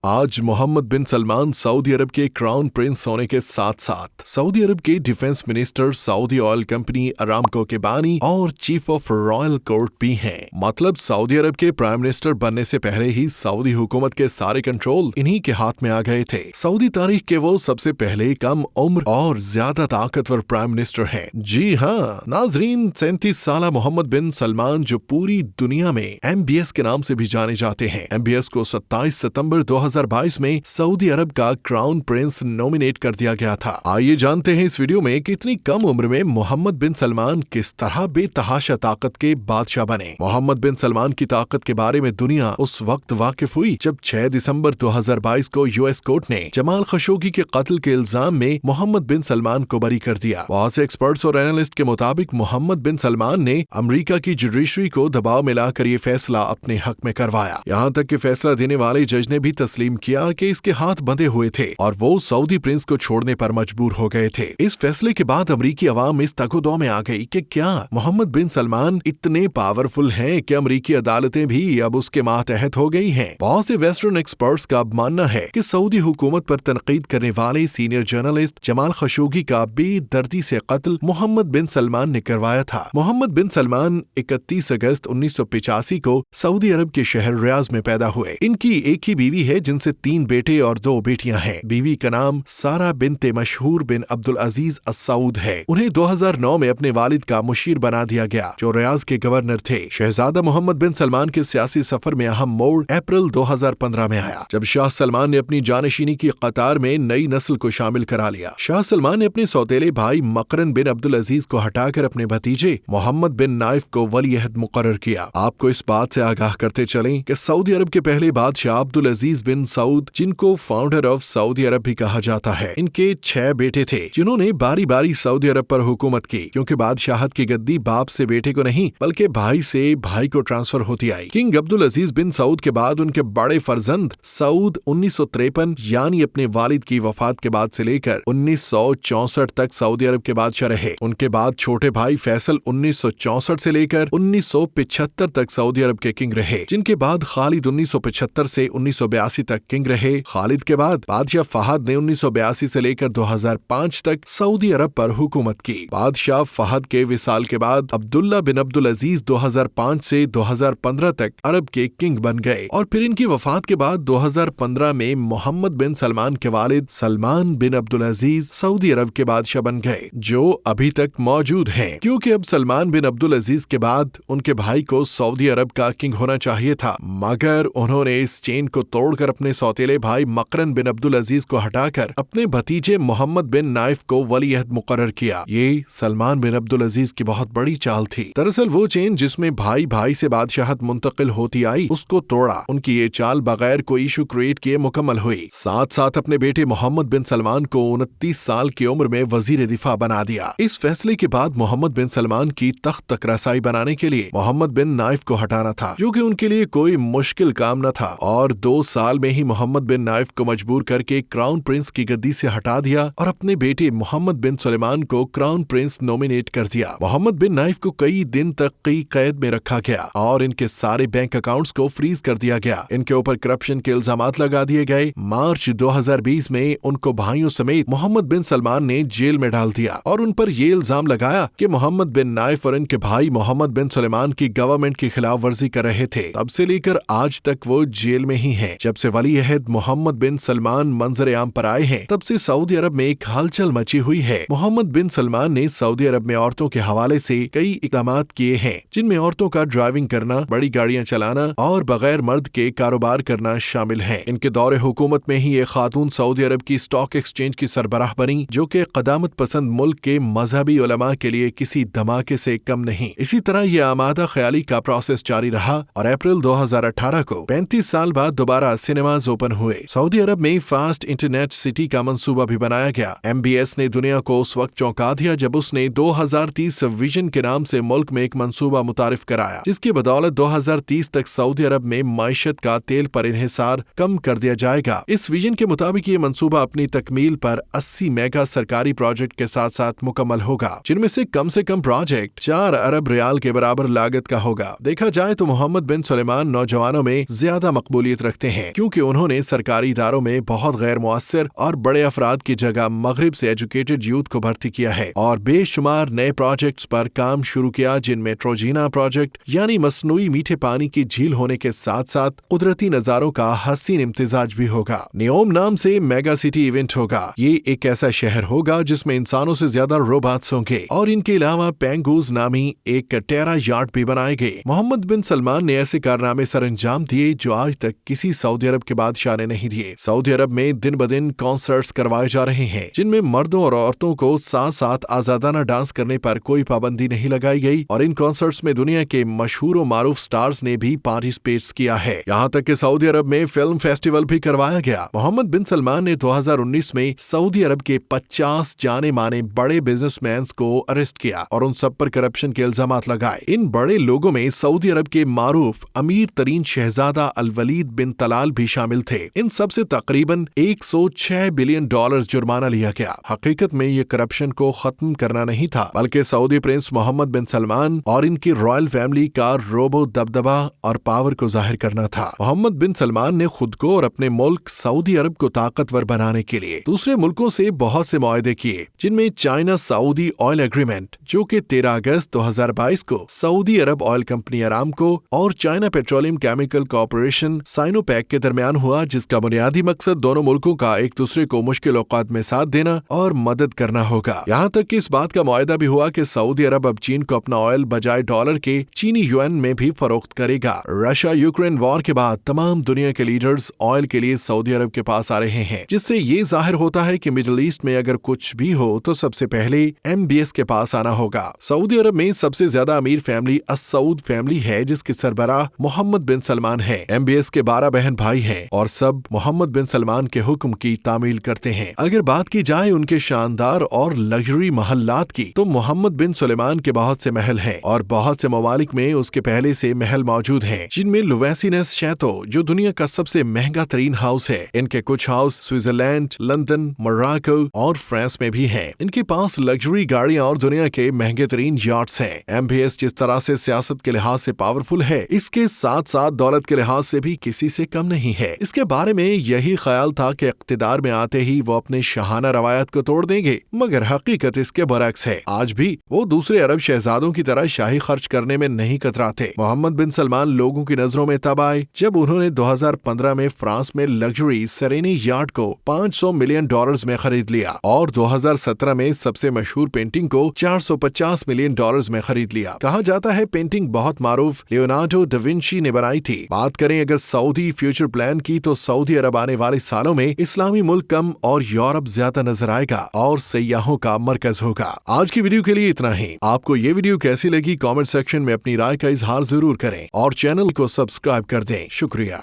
आज मोहम्मद बिन सलमान सऊदी अरब के crown Prince होने के साथ साथ सऊदी अरब के defence minister, Saudi oil company Aramco के बानी और चीफ ऑफ रॉयल कोर्ट भी हैं। मतलब सऊदी अरब के प्राइम मिनिस्टर बनने से पहले ही सऊदी हुकूमत के सारे कंट्रोल इन्हीं के हाथ में आ गए थे। सऊदी तारीख के वो सबसे पहले कम उम्र और ज्यादा ताकतवर प्राइम मिनिस्टर हैं। जी हाँ नाजरीन, 37 साल मोहम्मद बिन सलमान जो पूरी दुनिया में MBS के नाम से भी जाने जाते हैं। MBS को 27 सितंबर 2022 में सऊदी अरब का क्राउन प्रिंस नॉमिनेट कर दिया गया था। आइए जानते हैं इस वीडियो में कि इतनी कम उम्र में मोहम्मद बिन सलमान किस तरह बेतहाशा ताकत के बादशाह बने। मोहम्मद बिन सलमान की ताकत के बारे में दुनिया उस वक्त वाकिफ हुई जब 6 दिसंबर 2022 को US कोर्ट ने जमाल खशोगी के कत्ल के इल्जाम में मोहम्मद बिन सलमान को बरी कर दिया। बहुत से एक्सपर्ट्स और एनालिस्ट के मुताबिक मोहम्मद बिन सलमान ने अमेरिका की जुडिशरी को दबाव में लाकर ये फैसला अपने हक में करवाया। यहाँ तक कि फैसला देने वाले जज ने भी तस्लीम किया कि इसके हाथ बंधे हुए थे और वो सऊदी प्रिंस को छोड़ने पर मजबूर हो गए थे। इस फैसले के बाद अमरीकी अवाम इस तगोदौ में आ गई कि क्या मोहम्मद बिन सलमान इतने पावरफुल हैं कि अमरीकी अदालतें भी अब उसके मातहत हो गई हैं। बहुत से वेस्टर्न एक्सपर्ट्स का अब मानना है कि सऊदी हुकूमत पर तनकीद करने वाले सीनियर जर्नलिस्ट जमाल खशोगी का बेदर्दी से कत्ल मोहम्मद बिन सलमान ने करवाया था। मोहम्मद बिन सलमान 31 अगस्त 1985 को सऊदी अरब के शहर रियाज में पैदा हुए। इनकी एक ही बीवी है जिनसे 3 बेटे और 2 बेटियां हैं। बीवी का नाम सारा बिनते मशहूर बिन अब्दुल अजीज अस्सऊद है। उन्हें 2009 में अपने वालिद का मुशीर बना दिया गया जो रियाज के गवर्नर थे। शहजादा मोहम्मद बिन सलमान के सियासी सफर में अहम मोड़ अप्रैल 2015 में आया जब शाह सलमान ने अपनी जानशीनी की कतार में नई नस्ल को शामिल करा लिया। शाह सलमान ने अपने सौतेले भाई मकरन बिन अब्दुल अजीज को हटाकर अपने भतीजे मोहम्मद बिन नाइफ को वली-ए-अहद मुकर्रर किया। आपको इस बात से आगाह करते चलें कि सऊदी अरब के पहले बादशाह अब्दुल अजीज बिन सऊद, जिनको फाउंडर ऑफ सऊदी अरब भी कहा जाता है, इनके 6 बेटे थे जिन्होंने बारी बारी सऊदी अरब पर हुकूमत की। क्योंकि बादशाहत की गद्दी बाप से बेटे को नहीं बल्कि भाई से भाई को ट्रांसफर होती आई। किंग अब्दुल अजीज बिन सऊद के बाद उनके बड़े फर्जंद सऊद 1953 यानी अपने वालिद की वफात के बाद से लेकर 1964 तक सऊदी अरब के बादशाह रहे। उनके बाद छोटे भाई फैसल 1964 से लेकर 1975 तक सऊदी अरब के किंग रहे, जिनके बाद खालिद 1975 से 1982 तक किंग रहे। खालिद के बाद बादशाह फहद ने 1982 से लेकर 2005 तक सऊदी अरब पर हुकूमत की। बादशाह फहद के विसाल के बाद अब्दुल्ला बिन अब्दुल अजीज 2005 से 2015 तक अरब के किंग बन गए और फिर इनकी वफात के बाद 2015 में मोहम्मद बिन सलमान के वालिद सलमान बिन अब्दुल अजीज सऊदी अरब के बादशाह बन गए, जो अभी तक मौजूद हैं। क्योंकि अब सलमान बिन अब्दुल अजीज के बाद उनके भाई को सऊदी अरब का किंग होना चाहिए था, मगर उन्होंने इस चेन को तोड़कर अपने सौतेले भाई मकरन बिन अब्दुल अजीज को हटाकर अपने भतीजे मोहम्मद बिन नाइफ को वली-ए-अहद मुकर्रर किया। ये सलमान बिन अब्दुल अजीज की बहुत बड़ी चाल थी। दरअसल वो चेन जिसमें भाई भाई से बादशाहत मुंतकिल होती आई उसको तोड़ा। उनकी ये चाल बगैर कोई इशू क्रिएट किए मुकम्मल हुई। साथ साथ अपने बेटे मोहम्मद बिन सलमान को 29 साल की उम्र में वजीर दिफा बना दिया। इस फैसले के बाद मोहम्मद बिन सलमान की तख्त तक रसाई बनाने के लिए मोहम्मद बिन नाइफ को हटाना था, जो कि उनके लिए कोई मुश्किल काम न था और 2 साल में ही मोहम्मद बिन नाइफ को मजबूर करके क्राउन प्रिंस की गद्दी से हटा दिया और अपने बेटे मोहम्मद बिन सुलेमान को क्राउन प्रिंस नॉमिनेट कर दिया। मोहम्मद बिन नाइफ को कई दिन तक की कैद में रखा गया और इनके सारे बैंक अकाउंट्स को फ्रीज कर दिया गया। इनके ऊपर करप्शन के इल्जामात लगा दिए गए। मार्च 2020 में उनको भाइयों समेत मोहम्मद बिन सलमान ने जेल में डाल दिया और उन पर ये इल्जाम लगाया कि मोहम्मद बिन नाइफ और इनके भाई मोहम्मद बिन सुलेमान की गवर्नमेंट की खिलाफ वर्जी कर रहे थे। तब से लेकर आज तक वो जेल में ही हैं। जब से वली-ए-अहद मोहम्मद बिन सलमान मंजर आम पर आए हैं तब से सऊदी अरब में एक हलचल मची हुई है। मोहम्मद बिन सलमान ने सऊदी अरब में औरतों के हवाले से कई इक़दामात किए हैं, जिनमें औरतों का ड्राइविंग करना, बड़ी गाड़ियां चलाना और बगैर मर्द के कारोबार करना शामिल है। इनके दौरे हुकूमत में ही एक खातून सऊदी अरब की स्टॉक एक्सचेंज की सरबराह बनी, जो कि क़दामत पसंद मुल्क के मजहबी उलमा के लिए किसी धमाके से कम नहीं। इसी तरह ये आमादा ख्याली का प्रोसेस जारी रहा और अप्रैल 2018 को 35 साल बाद दोबारा सिनेमाज ओपन हुए। सऊदी अरब में फास्ट इंटरनेट सिटी का मंसूबा भी बनाया गया। MBS ने दुनिया को उस वक्त चौंका दिया जब उसने 2030 विजन के नाम से मुल्क में एक मंसूबा मुतारिफ कराया, जिसकी बदौलत 2030 तक सऊदी अरब में माइशत का तेल पर इन्हिसार कम कर दिया जाएगा। इस विजन के मुताबिक ये मंसूबा अपनी तकमील पर 80 मेगा सरकारी प्रोजेक्ट के साथ साथ मुकम्मल होगा, जिनमें से कम प्रोजेक्ट 4 अरब रियाल के बराबर लागत का होगा। देखा जाए तो मोहम्मद बिन सुलेमान नौजवानों में ज्यादा मकबूलियत रखते हैं, क्योंकि क्योंकि उन्होंने सरकारी इदारों में बहुत गैर मुअस्सर और बड़े अफराद की जगह मगरिब से एजुकेटेड यूथ को भर्ती किया है और बेशुमार नए प्रोजेक्ट्स पर काम शुरू किया, जिनमें ट्रोजीना प्रोजेक्ट यानी मसनूई मीठे पानी की झील होने के साथ साथ कुदरती नजारों का हसीन इम्तिजाज भी होगा। नियोम नाम से मेगा सिटी इवेंट होगा। ये एक ऐसा शहर होगा जिसमें इंसानों से ज्यादा रोबोट्स होंगे और इनके अलावा पेंगूज नामी एक टेरा यार्ड भी बनाए गए। मोहम्मद बिन सलमान ने ऐसे कारनामे सर अंजाम दिए जो आज तक किसी सऊदी अरब के बादशाह ने नहीं दिए। सऊदी अरब में दिन ब दिन कॉन्सर्ट्स करवाए जा रहे हैं जिनमें मर्दों और औरतों को साथ साथ आजादाना डांस करने पर कोई पाबंदी नहीं लगाई गई और इन कॉन्सर्ट्स में दुनिया के मशहूर और मारूफ स्टार्स ने भी पार्टिसिपेट किया है। यहाँ तक कि सऊदी अरब में फिल्म फेस्टिवल भी करवाया गया। मोहम्मद बिन सलमान ने 2019 में सऊदी अरब के 50 जाने माने बड़े बिजनेसमैन को अरेस्ट किया और उन सब पर करप्शन के इल्जामात लगाए। इन बड़े लोगों में सऊदी अरब के मारूफ अमीर तरीन शहजादा अल वलीद बिन तलाल भी शामिल थे। इन सब से तकरीबन 106 बिलियन डॉलर जुर्माना लिया गया। हकीकत में ये करप्शन को खत्म करना नहीं था, बल्कि सऊदी प्रिंस मोहम्मद बिन सलमान और इनकी रॉयल फैमिली का रोबो दबदबा और पावर को जाहिर करना था। मोहम्मद बिन सलमान ने खुद को और अपने मुल्क सऊदी अरब को ताकतवर बनाने के लिए दूसरे मुल्कों से बहुत से मुआहदे किए, जिनमें चाइना सऊदी ऑयल एग्रीमेंट जो कि 13 अगस्त 2022 को सऊदी अरब ऑयल कंपनी अरामको और चाइना पेट्रोलियम केमिकल कॉर्पोरेशन साइनोपैक के दरमियान हुआ, जिसका बुनियादी मकसद दोनों मुल्कों का एक दूसरे को मुश्किल औकात में साथ देना और मदद करना होगा। यहाँ तक कि इस बात का मुआहदा भी हुआ कि सऊदी अरब अब चीन को अपना ऑयल बजाय डॉलर के चीनी युआन में भी फरोख्त करेगा। रशिया यूक्रेन वॉर के बाद तमाम दुनिया के लीडर्स ऑयल के लिए सऊदी अरब के पास आ रहे हैं, जिससे ये जाहिर होता है कि मिडिल ईस्ट में अगर कुछ भी हो तो सबसे पहले MBS के पास आना होगा। सऊदी अरब में सबसे ज्यादा अमीर फैमिली अस-सऊद फैमिली है, जिसके सरबराह मोहम्मद बिन सलमान है। MBS के 12 बहन भाई हैं और सब मोहम्मद बिन सलमान के हुक्म की तामील करते हैं। अगर बात की जाए उनके शानदार और लग्जरी महल्लात की, तो मोहम्मद बिन सुलेमान के बहुत से महल हैं और बहुत से ममालिक में उसके पहले से महल मौजूद हैं, जिनमें लुवेसिनेस शैतो जो दुनिया का सबसे महंगा तरीन हाउस है। इनके कुछ हाउस स्विट्जरलैंड, लंदन, मोरक्को और फ्रांस में भी हैं। इनके पास लग्जरी गाड़ियां और दुनिया के महंगे तरीन यार्ड्स हैं। MBS जिस तरह से सियासत के लिहाज से पावरफुल है, इसके साथ साथ दौलत के लिहाज से भी किसी से कम नहीं है। इसके बारे में यही ख्याल था कि इख्तिदार में आते ही वो अपने शाहाना रवायत को तोड़ देंगे, मगर हकीकत इसके बरक्स है। आज भी वो दूसरे अरब शहजादों की तरह शाही खर्च करने में नहीं कतराते। मोहम्मद बिन सलमान लोगों की नजरों में तब आए जब उन्होंने 2015 में फ्रांस में लग्जरी सेरेनी यार्ड को $500 मिलियन में खरीद लिया और 2017 में सबसे मशहूर पेंटिंग को $450 मिलियन में खरीद लिया। कहा जाता है पेंटिंग बहुत मारूफ लियोनार्डो दा विंची ने बनाई थी। बात करें अगर सऊदी फ्यूचर प्लान की, तो सऊदी अरब आने वाले सालों में इस्लामी मुल्क कम और यूरोप ज्यादा नजर आएगा और सयाहों का मरकज होगा। आज की वीडियो के लिए इतना ही। आपको ये वीडियो कैसी लगी कमेंट सेक्शन में अपनी राय का इजहार जरूर करें और चैनल को सब्सक्राइब कर दें। शुक्रिया।